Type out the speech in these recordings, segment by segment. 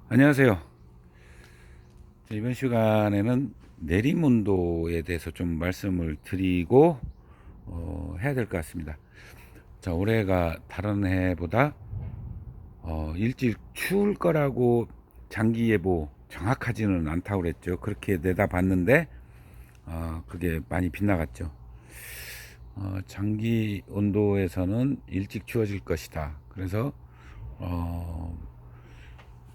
안녕하세요. 이번 시간에는 내리문도에 대해서 좀 말씀을 드리고 해야 될 것 같습니다. 자, 올해가 다른 해보다 일찍 추울 거라고 장기 예보 정확하지는 않다고 그랬죠. 그렇게 내다봤는데 그게 많이 빗나갔죠. 장기 온도에서는 일찍 추워질 것이다. 그래서 어,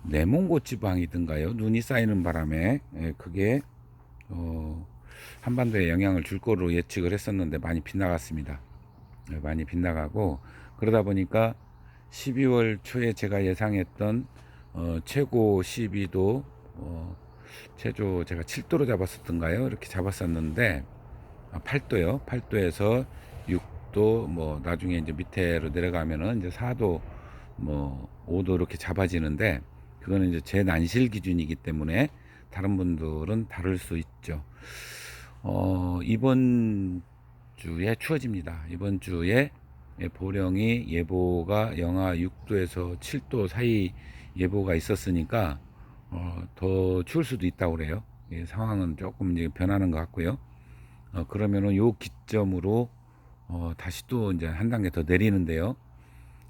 내몽고 지방이든가요, 눈이 쌓이는 바람에 그게 어, 한반도에 영향을 줄 거로 예측을 했었는데 많이 빗나갔습니다. 많이 빗나가고 그러다 보니까 12월 초에 제가 예상했던 최고 12도 최저 제가 7도로 잡았었던가요? 이렇게 잡았었는데 8도요. 8도에서 6도 뭐 나중에 이제 밑에로 내려가면은 이제 4도 뭐 5도 이렇게 잡아지는데 그거는 이제 제 난실 기준이기 때문에 다른 분들은 다를 수 있죠. 이번 주에 추워집니다. 이번 주에 보령이 예보가 영하 6도에서 7도 사이 예보가 있었으니까 더 추울 수도 있다고 그래요. 상황은 조금 이제 변하는 것 같고요. 그러면은 요 기점으로 다시 또 이제 한 단계 더 내리는데요.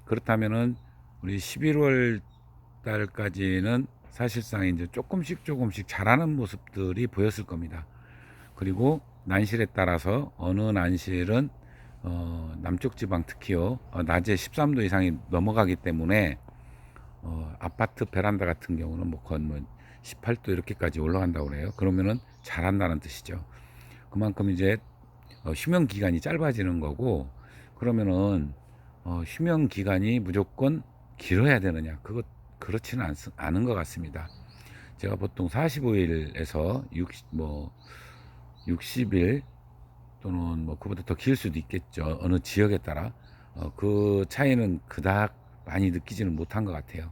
그렇다면은 우리 11월 달까지는 사실상 이제 조금씩 자라는 모습들이 보였을 겁니다. 그리고 난실에 따라서 어느 난실은 남쪽 지방 특히요 낮에 13도 이상이 넘어가기 때문에 아파트 베란다 같은 경우는 뭐 거의 뭐 18도 이렇게까지 올라간다고 그래요. 그러면은 자란다는 뜻이죠. 그만큼 이제 휴면 기간이 짧아지는 거고 그러면은 휴면 기간이 무조건 길어야 되느냐? 그것 그렇지는 않은 것 같습니다. 제가 보통 45일에서 60일 또는 뭐 그보다 더 길 수도 있겠죠. 어느 지역에 따라 그 차이는 그닥 많이 느끼지는 못한 것 같아요.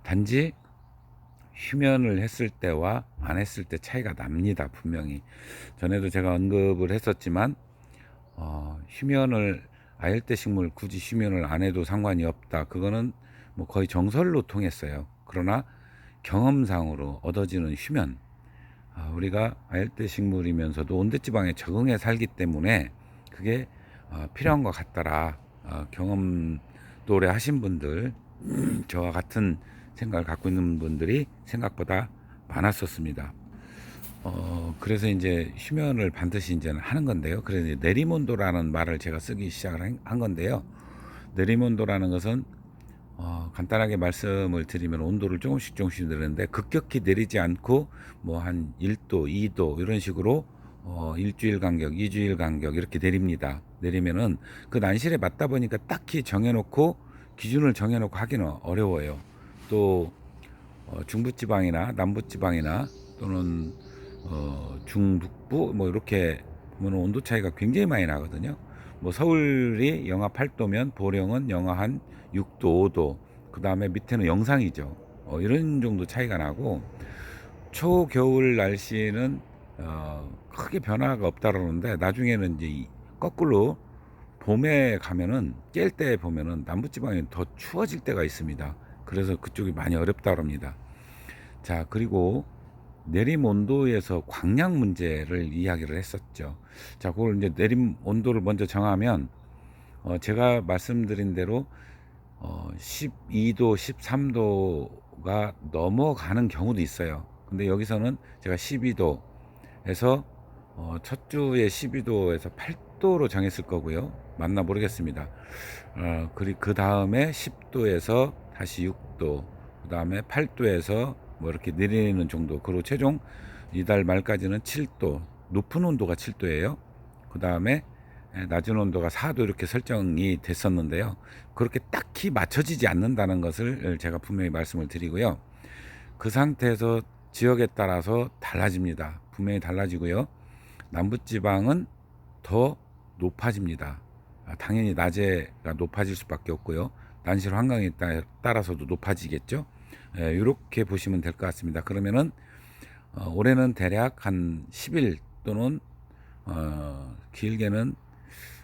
단지 휴면을 했을 때와 안 했을 때 차이가 납니다. 분명히 전에도 제가 언급을 했었지만 휴면을 아열대 식물 굳이 휴면을 안 해도 상관이 없다. 그거는 뭐 거의 정설로 통했어요. 그러나 경험상으로 얻어지는 휴면, 우리가 아열대 식물이면서도 온대지방에 적응해 살기 때문에 그게 필요한 것 같더라. 경험 도래 하신 분들, 저와 같은 생각을 갖고 있는 분들이 생각보다 많았었습니다. 그래서 이제 휴면을 반드시 이제는 하는 건데요. 그래서 이제 내리몬도라는 말을 제가 쓰기 시작을 한 건데요. 내리몬도라는 것은 간단하게 말씀을 드리면 온도를 조금씩 내리는데 급격히 내리지 않고 뭐 한 1도, 2도 이런 식으로 일주일 간격, 2주일 간격 이렇게 내립니다. 내리면은 그 난실에 맞다 보니까 딱히 정해놓고 기준을 정해놓고 하기는 어려워요. 또 중부지방이나 남부지방이나 또는 중북부 뭐 이렇게 보면 온도 차이가 굉장히 많이 나거든요. 뭐 서울이 영하 8도면 보령은 영하 한 6도, 5도. 그 다음에 밑에는 영상이죠. 이런 정도 차이가 나고 초겨울 날씨는 크게 변화가 없다 그러는데 나중에는 이제 거꾸로 봄에 가면은 깰 때 보면은 남부지방이 더 추워질 때가 있습니다. 그래서 그쪽이 많이 어렵다 그럽니다. 자, 그리고 내림 온도에서 광량 문제를 이야기를 했었죠. 자, 그걸 이제 내림 온도를 먼저 정하면 제가 말씀드린 대로 12도, 13도가 넘어가는 경우도 있어요. 근데 여기서는 제가 12도에서 첫 주에 12도에서 8도로 정했을 거고요. 맞나 모르겠습니다. 그리고 그 다음에 10도에서 다시 6도, 그 다음에 8도에서 뭐 이렇게 내리는 정도. 그리고 최종 이달 말까지는 7도, 높은 온도가 7도예요. 그 다음에 낮은 온도가 4도 이렇게 설정이 됐었는데요. 그렇게 딱히 맞춰지지 않는다는 것을 제가 분명히 말씀을 드리고요. 그 상태에서 지역에 따라서 달라집니다. 분명히 달라지고요. 남부지방은 더 높아집니다. 당연히 낮에가 높아질 수밖에 없고요. 난실 환경에 따라서도 높아지겠죠. 이렇게 보시면 될 것 같습니다. 그러면은 올해는 대략 한 10일 또는 길게는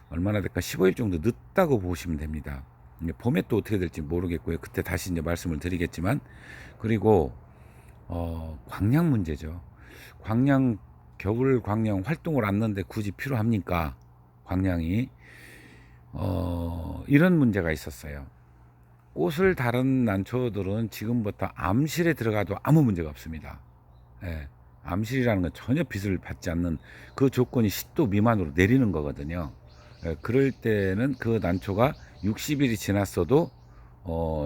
얼마나 될까 15일 정도 늦다고 보시면 됩니다. 이제 봄에 또 어떻게 될지 모르겠고요. 그때 다시 이제 말씀을 드리겠지만, 그리고 광양 문제죠. 광양, 겨울 광양 활동을 안는데 굳이 필요합니까? 광양이 이런 문제가 있었어요. 꽃을 다른 난초들은 지금부터 암실에 들어가도 아무 문제가 없습니다. 예, 암실이라는 건 전혀 빛을 받지 않는 그 조건이 10도 미만으로 내리는 거거든요. 예, 그럴 때는 그 난초가 60일이 지났어도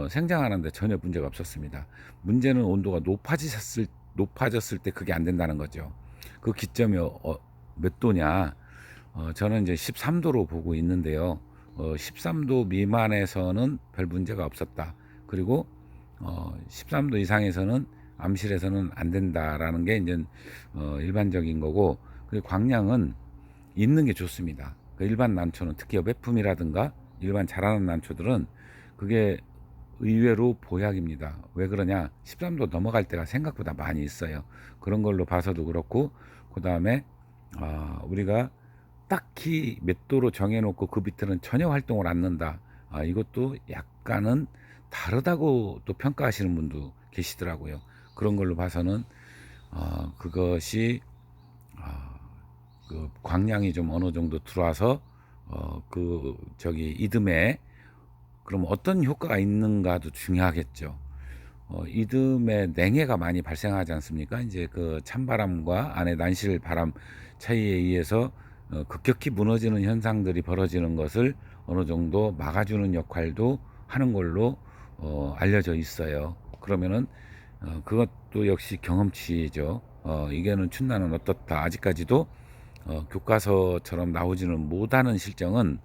생장하는데 전혀 문제가 없었습니다. 문제는 온도가 높아졌을 때 그게 안 된다는 거죠. 그 기점이 몇 도냐? 저는 이제 13도로 보고 있는데요. 13도 미만에서는 별 문제가 없었다. 그리고 13도 이상에서는 암실에서는 안 된다라는 게 이제 일반적인 거고, 그리고 광량은 있는 게 좋습니다. 그 일반 난초는 특히 여배품이라든가 일반 자라는 난초들은 그게 의외로 보약입니다. 왜 그러냐? 13도 넘어갈 때가 생각보다 많이 있어요. 그런 걸로 봐서도 그렇고, 그 다음에 우리가 딱히 몇 도로 정해놓고 그 밑에는 전혀 활동을 않는다. 이것도 약간은 다르다고 또 평가하시는 분도 계시더라고요. 그런 걸로 봐서는 그것이 그 광량이 좀 어느 정도 들어와서 그 저기 이듬해 그럼 어떤 효과가 있는가도 중요하겠죠. 이듬해 냉해가 많이 발생하지 않습니까? 이제 그 찬바람과 안에 난실 바람 차이에 의해서 급격히 무너지는 현상들이 벌어지는 것을 어느 정도 막아주는 역할도 하는 걸로 알려져 있어요. 그러면은 그것도 역시 경험치죠. 이게는 춘난은 어떻다. 아직까지도 교과서처럼 나오지는 못하는 실정은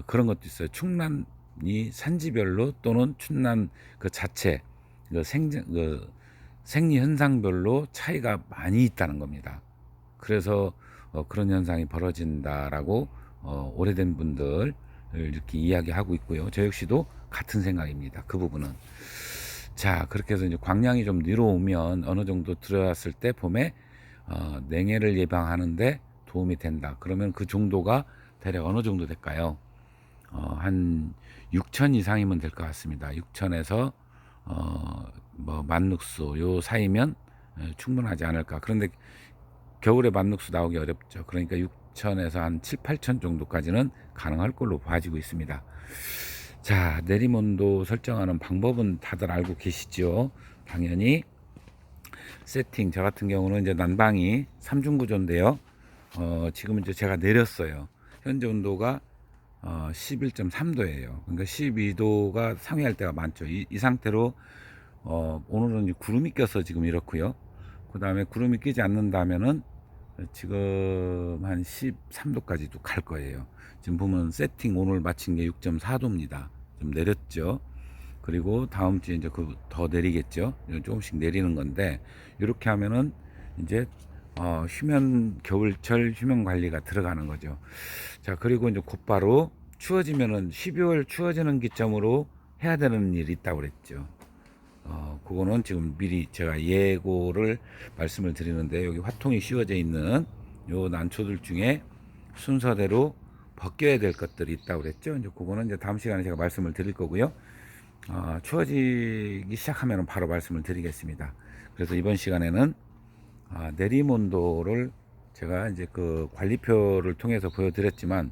그런 것도 있어요. 충난이 산지별로 또는 춘난 그 자체 그 생리 현상별로 차이가 많이 있다는 겁니다. 그래서 그런 현상이 벌어진다라고 오래된 분들 이렇게 이야기하고 있고요. 저 역시도 같은 생각입니다. 그 부분은. 자, 그렇게 해서 이제 광량이 좀 내려오면 어느 정도 들어왔을 때 봄에 냉해를 예방하는데 도움이 된다. 그러면 그 정도가 대략 어느 정도 될까요? 한 6천 이상이면 될 것 같습니다. 6천에서 뭐 만육수 요 사이면 충분하지 않을까. 그런데 겨울에 만육수 나오기 어렵죠. 그러니까 6천에서 한 7, 8천 정도까지는 가능할 걸로 봐지고 있습니다. 자, 내림온도 설정하는 방법은 다들 알고 계시죠? 당연히 세팅, 저 같은 경우는 이제 난방이 3중 구조인데요. 지금 이제 제가 내렸어요. 현재 온도가 11.3도예요. 그러니까 12도가 상회할 때가 많죠. 이 상태로 오늘은 이제 구름이 껴서 지금 이렇고요. 그 다음에 구름이 끼지 않는다면은 지금 한 13도까지도 갈 거예요. 지금 보면 세팅 오늘 마친 게 6.4도입니다. 좀 내렸죠. 그리고 다음 주에 이제 그 더 내리겠죠. 조금씩 내리는 건데 이렇게 하면은 이제 겨울철 휴면 관리가 들어가는 거죠. 자, 그리고 이제 곧바로 추워지면은 12월 추워지는 기점으로 해야 되는 일이 있다고 그랬죠. 그거는 지금 미리 제가 예고를 말씀을 드리는데, 여기 화통이 씌워져 있는 요 난초들 중에 순서대로 벗겨야 될 것들이 있다고 그랬죠. 이제 그거는 이제 다음 시간에 제가 말씀을 드릴 거고요. 추워지기 시작하면 바로 말씀을 드리겠습니다. 그래서 이번 시간에는 내림온도를 제가 이제 그 관리표를 통해서 보여드렸지만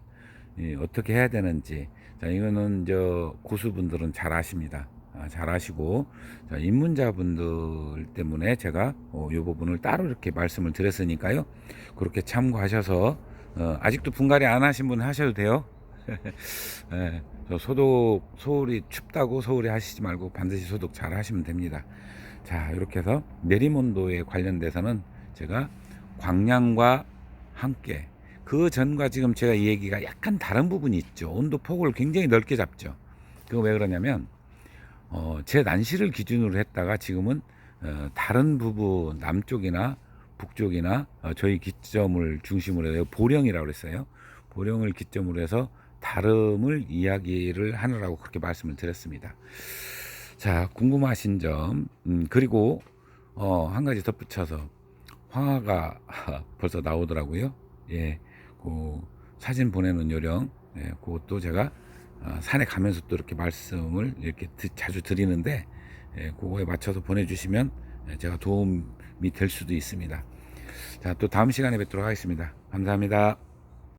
어떻게 해야 되는지, 자, 이거는 저 고수분들은 잘 아십니다. 잘 아시고, 자, 입문자분들 때문에 제가 이 부분을 따로 이렇게 말씀을 드렸으니까요. 그렇게 참고하셔서 아직도 분갈이 안 하신 분 하셔도 돼요. 예, 저 소울이 춥다고 소울이 하시지 말고 반드시 소독 잘 하시면 됩니다. 자, 이렇게 해서 내림온도에 관련돼서는 제가 광량과 함께, 그 전과 지금 제가 이 얘기가 약간 다른 부분이 있죠. 온도 폭을 굉장히 넓게 잡죠. 그거 왜 그러냐면 제 난시를 기준으로 했다가 지금은 다른 부분 남쪽이나 북쪽이나 저희 기점을 중심으로 해서 보령이라고 그랬어요. 보령을 기점으로 해서 다름을 이야기를 하느라고 그렇게 말씀을 드렸습니다. 자, 궁금하신 점, 그리고 한 가지 덧붙여서 황화가 벌써 나오더라고요. 예, 그 사진 보내는 요령, 예, 그것도 제가 산에 가면서 또 이렇게 말씀을 이렇게 자주 드리는데, 그거에 맞춰서 보내주시면 제가 도움이 될 수도 있습니다. 자, 또 다음 시간에 뵙도록 하겠습니다. 감사합니다.